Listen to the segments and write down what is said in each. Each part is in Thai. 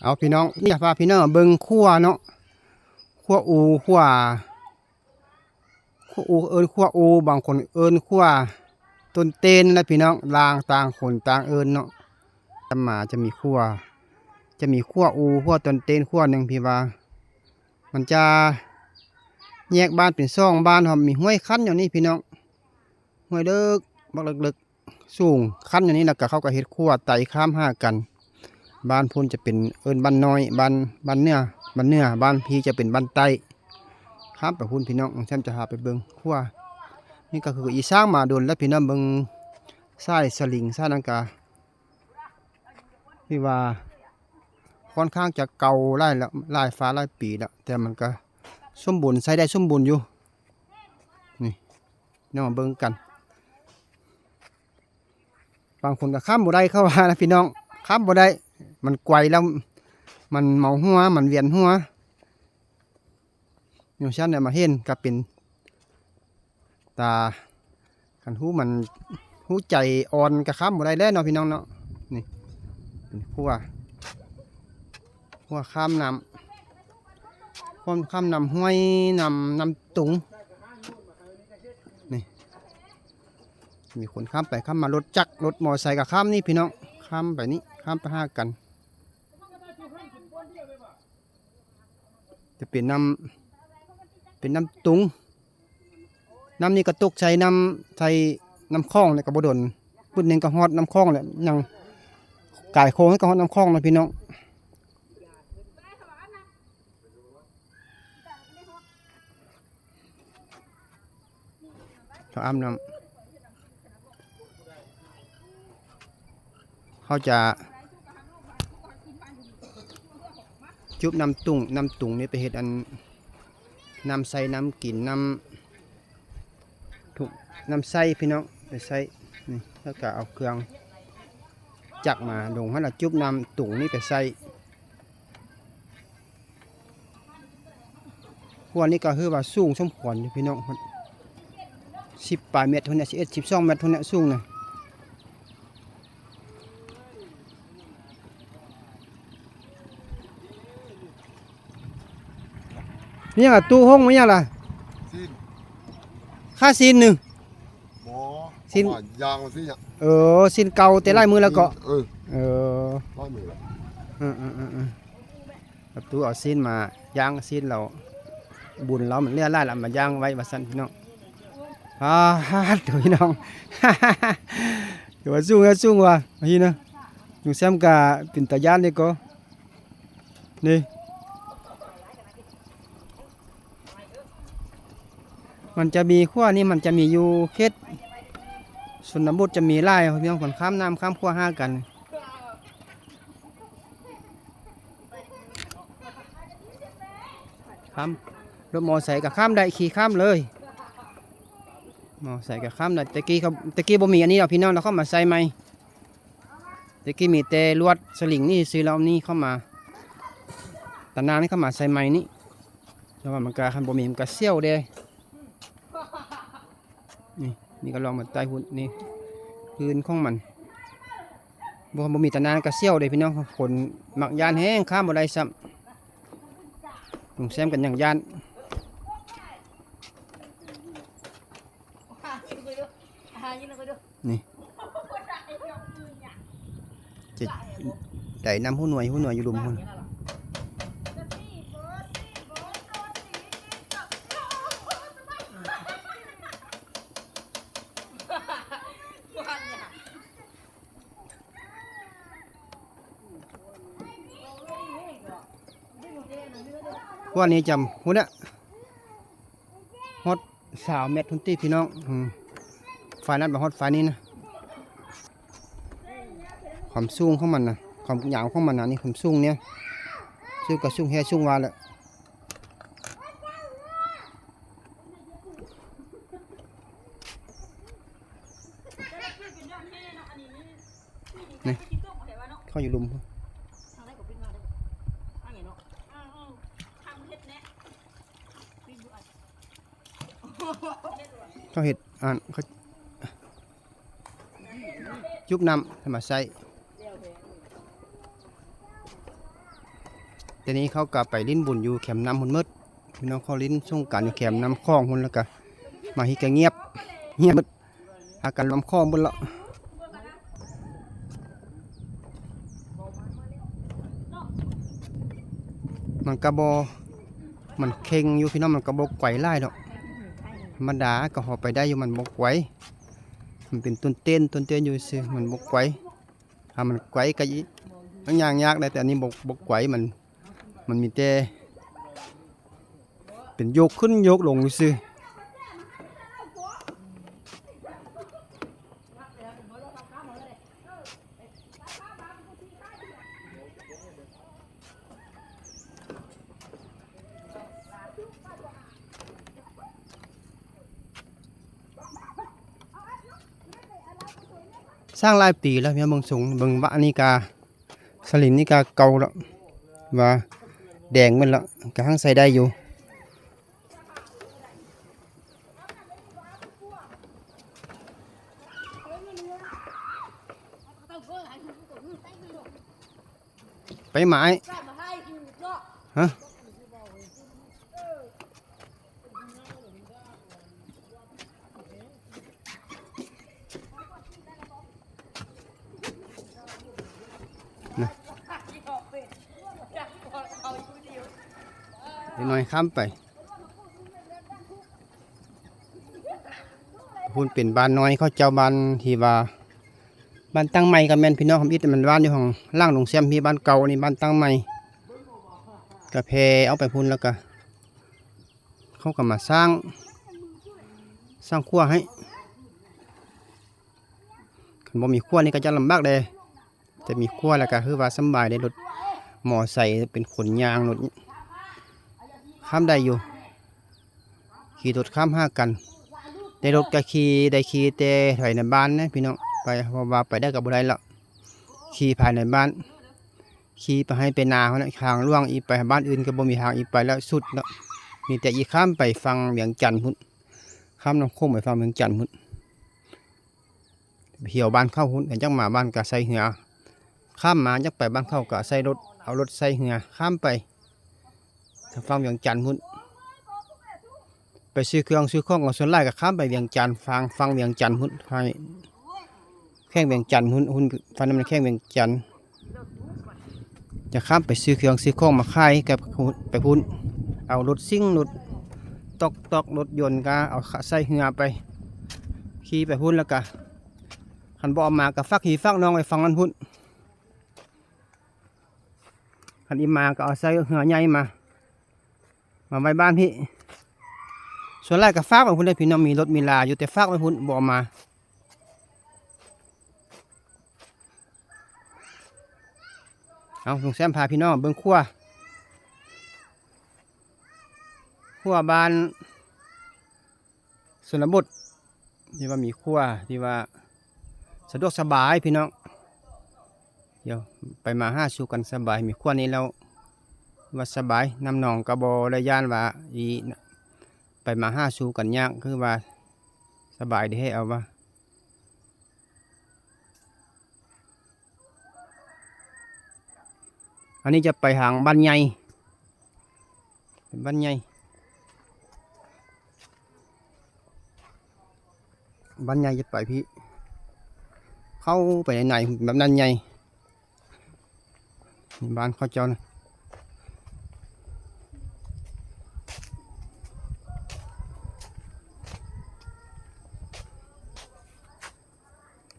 เอาพี่น้องนี่พาพี่น้องเบิ่งขั้วเนาะขั้วอูขั้วอูขั้วอูบางคนขั้วต้นเตนนะพี่น้องลางต่างคนต่างเนาะจะมาจะมีขั้วอูขั้วต้นเตนขั้วหนึ่งพี่ว่ามันจะแยกบ้านเป็นซ่องบ้านหอมมีห้วยคั้นอย่างนี้พี่น้องห้วยเลิกบักเลิกสูงคั้นอย่างนี้แล้วก็เขาก็เฮ็ดขั้วไต่ข้ามห้ากันบ้านพุ่นจะเป็นบ้านน้อยบ้านเนื้อบ้านพี่จะเป็นบ้านใต้ข้ามไปพุ่นพี่น้องฉันจะหาไปเบิ่งขั้วนี่ก็คืออีสร้างมาโดนแล้วพี่น้องเบิ่งสายสลิงสายนังกาพี่ว่าค่อนข้างจะเก่าหลายฟ้าหลายปีแล้วแต่มันก็สมบูรณ์ใช้ได้สมบูรณ์อยู่นี่น้องเบิ่งกันบางคนก็ข้ามบ่ได้เข้ามานะพี่น้องข้ามบ่ได้มันไกวแล้วมันเมาหัวมันเวียนหัวอย่างเช่นเนี่ยมาเห็นก็เป็นตาขันหูมันหูใจอ่อนกระข้ามบ่ได้แล้วเนาะพี่น้องเนาะนี่เป็นขั้วข้ามน้ำห้วยน้ำตุงนี่มีคนข้ามไปข้ามมารถจักรรถมอไซค์กับข้ามนี่พี่น้องข้ามไปนี่ข้ามไปห้ากันจะเป็นน้ำตุงน้ำนี่ก็ตกใช้น้ำคลองเลยกับบดลปุ่นเองก็ฮอดน้ำคลองเลยยังกายโค้งให้ก็ฮอดน้ำคลองเลยพี่น้องเขาอ้ำน้ำเขาจะจุบน้ำตุงนี่ไปเห็ดอันน้ำใส่น้ำกินน้ำใส่พี่น้องไปใส่นี่แล้วก็เอาเครื่องจักมาลงให้เราจุบน้ำตุงนี่ไปใส่พวกนี้ก็คือว่าสูงสมควรพี่น้อง10 ปลายเมตรเท่านี้12 เมตรเท่านี้สูงนะนี่อะตู้ห้องมั้ยล่ะค่าซีนหนึ่งซีนยางมันสิเนี่ยซีนเก่าแต่ลายมือแล้วก็ลายมือแล้วตู้เอาซีนมาย่างซีนเราบุญเรามันเลี้ยไล่ละมาย่างไว้มาสั่นพี่น้องดูพี่น้องเดี๋ยวสู้ว่ะพี่นะอยู่แซมกาเป็นตายานนี่ก็นี่มันจะมีขั้วนี่มันจะมีอยู่เขตชนบทจะมีไร่พี่น้องคนข้ามน้ำข้ามขั้วห้ากันข้ามรถมอไซค์กับข้ามได้ขี่ข้ามเลยมอไซค์กับข้ามได้ตะกี้บ่มีอันนี้เราพี่น้องเราเข้ามาใส่ไหมตะกี้มีแต่ลวดสลิงนี่ซื้อเรานี่เข้ามาตะนานนี่เข้ามาใส่ไหมนี่แล้วมันก็คันบ่มีมันก็เซี่ยวเด้นี่ก็ลองมาใต้หุ่นนี่พื้นของมันบ่มีตะนานก็เซี่ยวเลยพี่น้องคนมักยานแห้งข้ามบ่ได้ซ้ำลงแซมกันอย่างยานนี่จะได้น้ำหูหน่วยอยู่ลุมหุ่นว่านี้จำหุ่นอะฮอต3 เมตรทุนตีพี่น้องไฟนั้นแบบฮอตไฟนี้นะความสูงของมันนะความยาวของมันนะนี่ความสูงเนี่ยสูงกับสูงแห่สูงวาเลยนี่เข้าอยู่ลุมเขาเห็ดเขายุบน้ำมาใส่ แต่นี้เขาก็ไปลิ้นบุญอยู่แคมป์น้ำหุ่นมืดพี่น้องเขาลิ้นช่วงการอยู่แคมป์น้ำคลองหุ่นแล้วก็มาฮิกะเงียบมืดหากันลำคลองบนละมันกระบอมันเข่งอยู่พี่น้องมันกระบอกไกวไล่ดอกธรรมดาก็หอไปได้อยู่มันบกไกวมันเป็นต้นเต้นอยู่ซื่อมันบกไกวถ้ามันไกวก็ยิ่งยากได้แต่อันนี้บกไกวมันมีแต่เป็นโยกขึ้นโยกลงซื่อสร้างหลายปีแล้วเนี่ยเมืองสูงเมืองวะนี่กาสลิมนี่กาเก่าแล้วว่าแดงมันแล้วกะหั่งใส่ได้อยู่ไปหมายฮะเดี๋ยวหน่อยข้ามไปพูนเป็นบ้านน้อยเขาเจ้าบ้านที่ว่าบ้านตั้งใหม่กับแม่นพี่น้องคำอิดมันบ้านอยู่ของล่างหลวงเสียมพี่บ้านเก่านี่บ้านตั้งใหม่กะเพเอาไปพูนแล้วก็เขาก็มาสร้างครัวให้คันบ่มีครัวนี่ก็จะลำบากเลยแต่มีครัวแล้วก็คือว่าสบายได้รถหมอใส่เป็นขนยางรถข้ามได้อยู่ขี่รถข้ามห้ากันได้รถก็ขี่แต่ถอยในบ้านนะพี่น้องไปเพราะว่าไปได้กับบุได้ละขี่ภายในบ้านขี่ไปให้ไปนาเขาเนี่ยทางล่วงอีไปบ้านอื่นก็บ่มีทางอีไปแล้วสุดแล้วมีแต่อีข้ามไปฟังเวียงจันทร์พุ่นข้ามน้ำโค้งไปฟังเวียงจันทร์พุ่นเหี่ยวบ้านเข้าพุ่นเห็นจังหมาบ้านก็ใส่เหือข้ามมาจักไปบ้านเข้าก็ใส่รถเอารถใส่เหือข้ามไปฟังเวียงจันทร์พุ่นไปซื้อเครื่องซื้อข้องกับส่วนไล่กับข้ามไปเวียงจันทร์ฟังเวียงจันทร์พุ่นแข้งเวียงจันทร์หุ่นฟันมันแข้งเวียงจันทร์จะข้ามไปซื้อเครื่องซื้อข้องมาขายกับไปพุ่นเอารถซิ่งรถตอกรถยนต์ก็เอาใส่เหือไปขี่ไปพุ่นแล้วก็ขันบ่อมากับฟักหีฟักน้องไปฟังนั้นพุ่นขันอีมาก็เอาใส่เหือใหญ่มาไว้บ้านพี่ส่วนแรกกับฟักไปพุ่นได้พี่น้องมีรถมีลาอยู่แต่ฟักไปพุ่นบ่อมาเอาลุงแซมพาพี่น้องเบิ่งครัวบ้านสนบทที่ว่ามีครัวที่ว่าสะดวกสบายพี่น้องเดี๋ยวไปมาห้าสู่กันสบายมีครัวนี้แล้วว่าสบายน้ำหนองกระบอระยานว่าอีไปมาห้าสู่กันยากคือว่าสบายดีให้เอาว่าอันนี้จะไปทางบ้านใหญ่เป็นบ้านใหญ่จะไปพี่เข้าไปไหนแบบนั้นใหญ่บ้านเขาเจ้านะ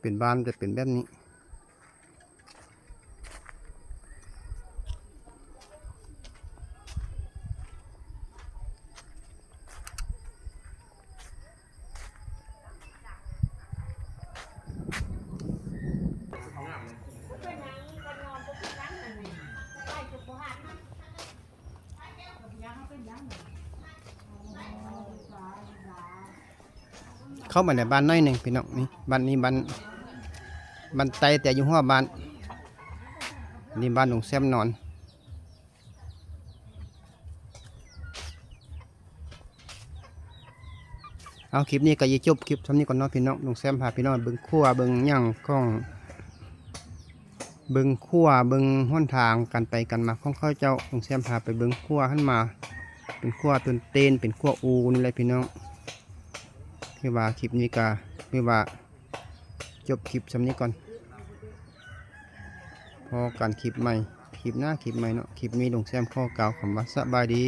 เป็นบ้านจะเป็นแบบนี้เข้ามาในบ้านน้อยหนึ่งพี่น้องนี่บ้านนี้บ้านไตแต่อยู่หัวบ้านนี่บ้านหลวงแซมนอนเอาคลิปนี้ก็ยิ่จบคลิปทำนี้ก่อนเนาะพี่น้องหลวงแซมพาพี่น้องเบิ่งครัวเบิ่งย่างกล้อง เบิ่งขั้วเบิ่งหนทางกันไปกันมาของเขาเจ้าลุงแซมพาไปเบิ่งขั้วขึ้นมาเป็นขั้วต้นเตนเป็นขั้วอูนี่แหละพี่น้องคือว่าคลิปนี้ก็คือว่าจบคลิปสำนี้ก่อนพอกันคลิปใหม่คลิปหน้าคลิปใหม่เนาะคลิปนี้ลุงแซมข้อกล่าวคำว่าสบายดี